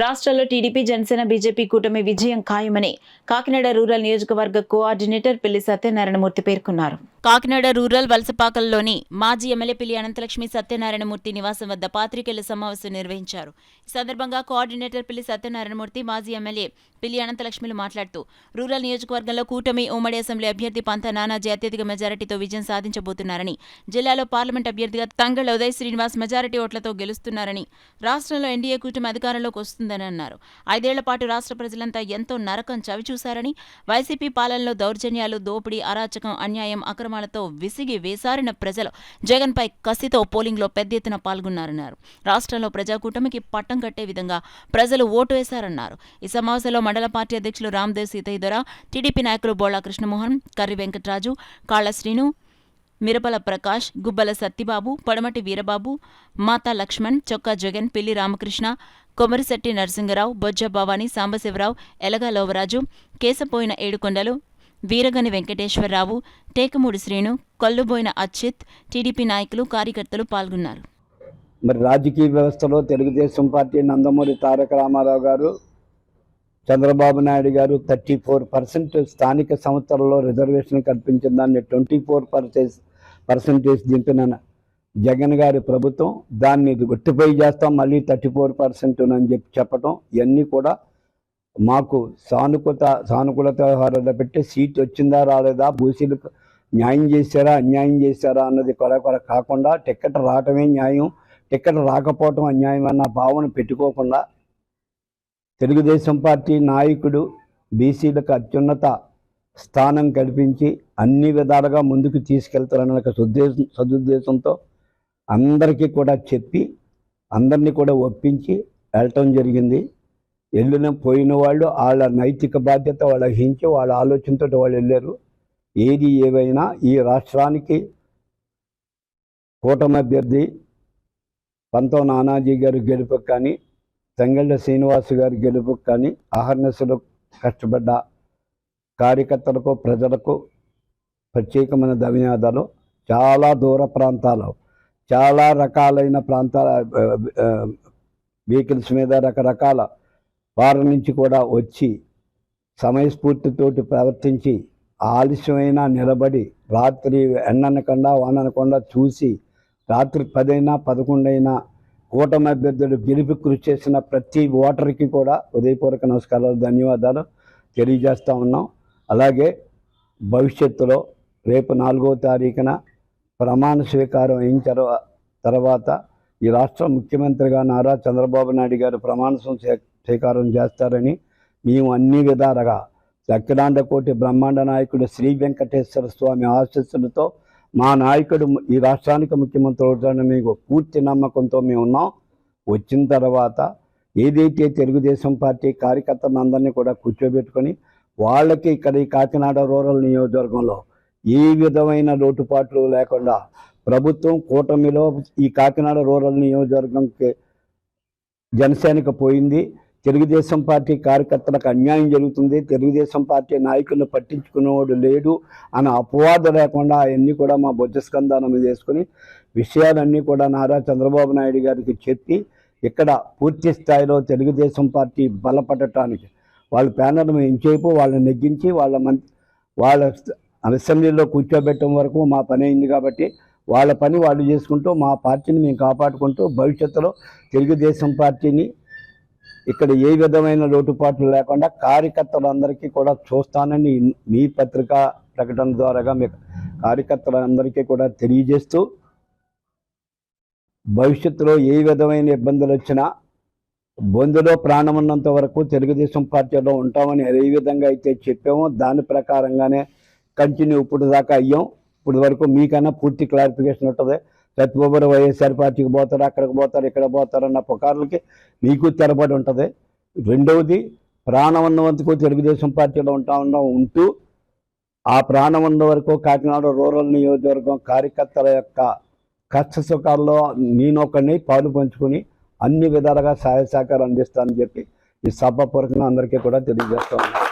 రాష్ట్రాల్లో TDP Janasena BJP కూటమి విజయం ఖాయమని కాకినాడ రూరల్ నియోజకవర్గ కోఆర్డినేటర్ పిల్లి సత్యనారాయణమూర్తి పేర్కొన్నారు. కాకినాడ రూరల్ వలసపాకల్లోని మాజీ ఎమ్మెల్యే పిల్లి అనంతలక్ష్మి సత్యనారాయణమూర్తి నివాసం వద్ద పాత్రికేయుల సమావేశం నిర్వహించారు. ఈ సందర్భంగా కోఆర్డినేటర్ పిల్లి సత్యనారాయణమూర్తి, మాజీ ఎమ్మెల్యే పిల్లి అనంతలక్ష్మిలు మాట్లాడుతూ రూరల్ నియోజకవర్గంలో కూటమి ఉమ్మడి అసెంబ్లీ అభ్యర్థి పంత నానాజీ అత్యధిక మెజారిటీతో విజయం సాధించబోతున్నారని, జిల్లాలో పార్లమెంట్ అభ్యర్థిగా తంగళ్ల ఉదయ్ శ్రీనివాస్ మెజారిటీ ఓట్లతో గెలుస్తున్నారని, రాష్ట్రంలో ఎన్డీఏ కూటమి అధికారంలోకి వస్తుందని అన్నారు. 5 ఏళ్ల పాటు రాష్ట్ర ప్రజలంతా ఎంతో నరకం చవిచూశారని, వైసీపీ పాలనలో దౌర్జన్యాలు, దోపిడీ, అరాచకం, అన్యాయం, అక్రమాలతో విసిగి వేసారిన ప్రజలు జగన్పై కసితో పోలింగ్లో పెద్ద ఎత్తున పాల్గొన్నారన్నారు. రాష్ట్రంలో ప్రజాకూటమికి పట్టం కట్టే విధంగా ప్రజలు ఓటు వేశారన్నారు. ఈ సమావేశంలో మండల పార్టీ అధ్యక్షులు రామదేవ్ సీతయ్యదొర, టీడీపీ నాయకులు బోళా కృష్ణమోహన్, కర్రి వెంకటరాజు, కాళ్ల శ్రీను, మిరపల ప్రకాష్, గుబ్బల సత్తిబాబు, పడమటి వీరబాబు, మాతా లక్ష్మణ్, చొక్కా జగన్, పిల్లి రామకృష్ణ, కొమరిశెట్టి నరసింగరావు, బొజ్జ భవానీ, సాంబశివరావు, ఎలగా లోవరాజు, కేశపోయిన ఏడుకొండలు, వీరగని వెంకటేశ్వరరావు, టేకమూడి శ్రీను, కొల్లుబోయిన అచ్యుత్, టీడీపీ నాయకులు, కార్యకర్తలు పాల్గొన్నారు. మరి రాజకీయ వ్యవస్థలో తెలుగుదేశం పార్టీ నందమూరి తారక రామారావు గారు, చంద్రబాబు నాయుడు గారు 34% స్థానిక సంస్థలలో రిజర్వేషన్ కల్పించిన దాన్ని 24% దింపిన జగన్ గారి ప్రభుత్వం దాన్ని గుర్తుపై చేస్తాం, మళ్ళీ 34% అని చెప్పటం, ఇవన్నీ కూడా మాకు సానుకూలత పెట్టి సీట్ వచ్చిందా రాలేదా, బూసీలకు న్యాయం చేశారా అన్యాయం చేశారా అన్నది కొర కాకుండా టికెట్ రావటమే న్యాయం, టికెట్ రాకపోవటం అన్యాయం అన్న భావన పెట్టుకోకుండా తెలుగుదేశం పార్టీ నాయకుడు బీసీలకు అత్యున్నత స్థానం కల్పించి అన్ని విధాలుగా ముందుకు తీసుకెళ్తారన్న ఒక సదుద్దేశంతో అందరికీ కూడా చెప్పి అందరినీ కూడా ఒప్పించి వెళ్ళటం జరిగింది. పోయిన వాళ్ళు వాళ్ళ నైతిక బాధ్యత వాళ్ళ హించి వాళ్ళ ఆలోచనతో వాళ్ళు వెళ్ళారు. ఏది ఏవైనా ఈ రాష్ట్రానికి కూటమి అభ్యర్థి పంతో నానాజీ గారి గెలుపుకు కానీ, తంగళ్ల శ్రీనివాస్ గారి గెలుపుకు కానీ అహర్నిశలు కష్టపడ్డ కార్యకర్తలకు, ప్రజలకు ప్రత్యేకమైన ధన్యవాదాలు. చాలా దూర ప్రాంతాలు, చాలా రకాలైన ప్రాంతాల వెహికల్స్ మీద రకరకాల వారి నుంచి కూడా వచ్చి సమయస్ఫూర్తితోటి ప్రవర్తించి ఆలస్యమైనా నిలబడి రాత్రి ఎండనకుండా వాననకుండా చూసి రాత్రి 10 అయినా 11 అయినా కూటమి అభ్యర్థులు గెలుపు కృషి చేసిన ప్రతి ఓటర్కి కూడా హృదయపూర్వక నమస్కారాలు, ధన్యవాదాలు తెలియజేస్తూ ఉన్నాం. అలాగే భవిష్యత్తులో రేపు 4వ తారీఖున ప్రమాణ స్వీకారం అయిన తర్వాత ఈ రాష్ట్ర ముఖ్యమంత్రిగా నారా చంద్రబాబు నాయుడు గారు ప్రమాణ స్వీకారం చేస్తారని మేము అన్ని విధాలుగా అఖిలాండకోటి బ్రహ్మాండ నాయకుడు శ్రీ వెంకటేశ్వర స్వామి ఆశీస్సులతో మా నాయకుడు ఈ రాష్ట్రానికి ముఖ్యమంత్రి అవుతాడని మీకు పూర్తి నమ్మకంతో మేము ఉన్నాం. వచ్చిన తర్వాత ఏదైతే తెలుగుదేశం పార్టీ కార్యకర్తలందరినీ కూడా కూర్చోబెట్టుకొని వాళ్ళకి ఇక్కడ ఈ కాకినాడ రూరల్ నియోజకవర్గంలో ఏ విధమైన లోటుపాట్లు లేకుండా ప్రభుత్వం కూటమిలో ఈ కాకినాడ రూరల్ నియోజకవర్గంకి జనసేనకు పోయింది, తెలుగుదేశం పార్టీ కార్యకర్తలకు అన్యాయం జరుగుతుంది, తెలుగుదేశం పార్టీ నాయకులను పట్టించుకునేవాడు లేడు అన్న అపవాదం లేకుండా అవన్నీ కూడా మా బుజ్జస్కంధానం మీద వేసుకొని విషయాలన్నీ కూడా నారా చంద్రబాబు నాయుడు గారికి చెప్పి ఇక్కడ పూర్తి స్థాయిలో తెలుగుదేశం పార్టీ బలపడటానికి వాళ్ళ ప్యానల్ ఎంచేపు వాళ్ళని నెగ్గించి వాళ్ళ అసెంబ్లీలో కూర్చోబెట్టడం వరకు మా పని అయింది. కాబట్టి వాళ్ళ పని వాళ్ళు చేసుకుంటూ మా పార్టీని మేము కాపాడుకుంటూ భవిష్యత్తులో తెలుగుదేశం పార్టీని ఇక్కడ ఏ విధమైన లోటుపాట్లు లేకుండా కార్యకర్తలందరికీ కూడా చూస్తానని మీ పత్రికా ప్రకటన ద్వారాగా మీ కార్యకర్తలందరికీ కూడా తెలియజేస్తూ భవిష్యత్తులో ఏ విధమైన ఇబ్బందులు వచ్చినా బొందులో ప్రాణం ఉన్నంత వరకు తెలుగుదేశం పార్టీలో ఉంటామని ఏ విధంగా అయితే చెప్పామో దాని ప్రకారంగానే కంటిన్యూ ఇప్పుడు దాకా అయ్యాం. ఇప్పుడు వరకు మీకన్నా పూర్తి క్లారిఫికేషన్ ఉంటుంది. ప్రతిఒక్కరు వైఎస్ఆర్ పార్టీకి పోతారు, అక్కడికి పోతారు, ఇక్కడ పోతారు అన్న పుకార్లకి మీకు తెరబడి ఉంటుంది. రెండవది ప్రాణం ఉన్నందుకు తెలుగుదేశం పార్టీలో ఉంటూ ఆ ప్రాణం ఉన్న వరకు కాకినాడ రూరల్ నియోజకవర్గం కార్యకర్తల యొక్క కష్ట సుఖాల్లో నేనొకరిని పాలు పంచుకొని అన్ని విధాలుగా సహాయ సహకారం అందిస్తానని చెప్పి ఈ సభాపూర్వకంగా అందరికీ కూడా తెలియజేస్తాను.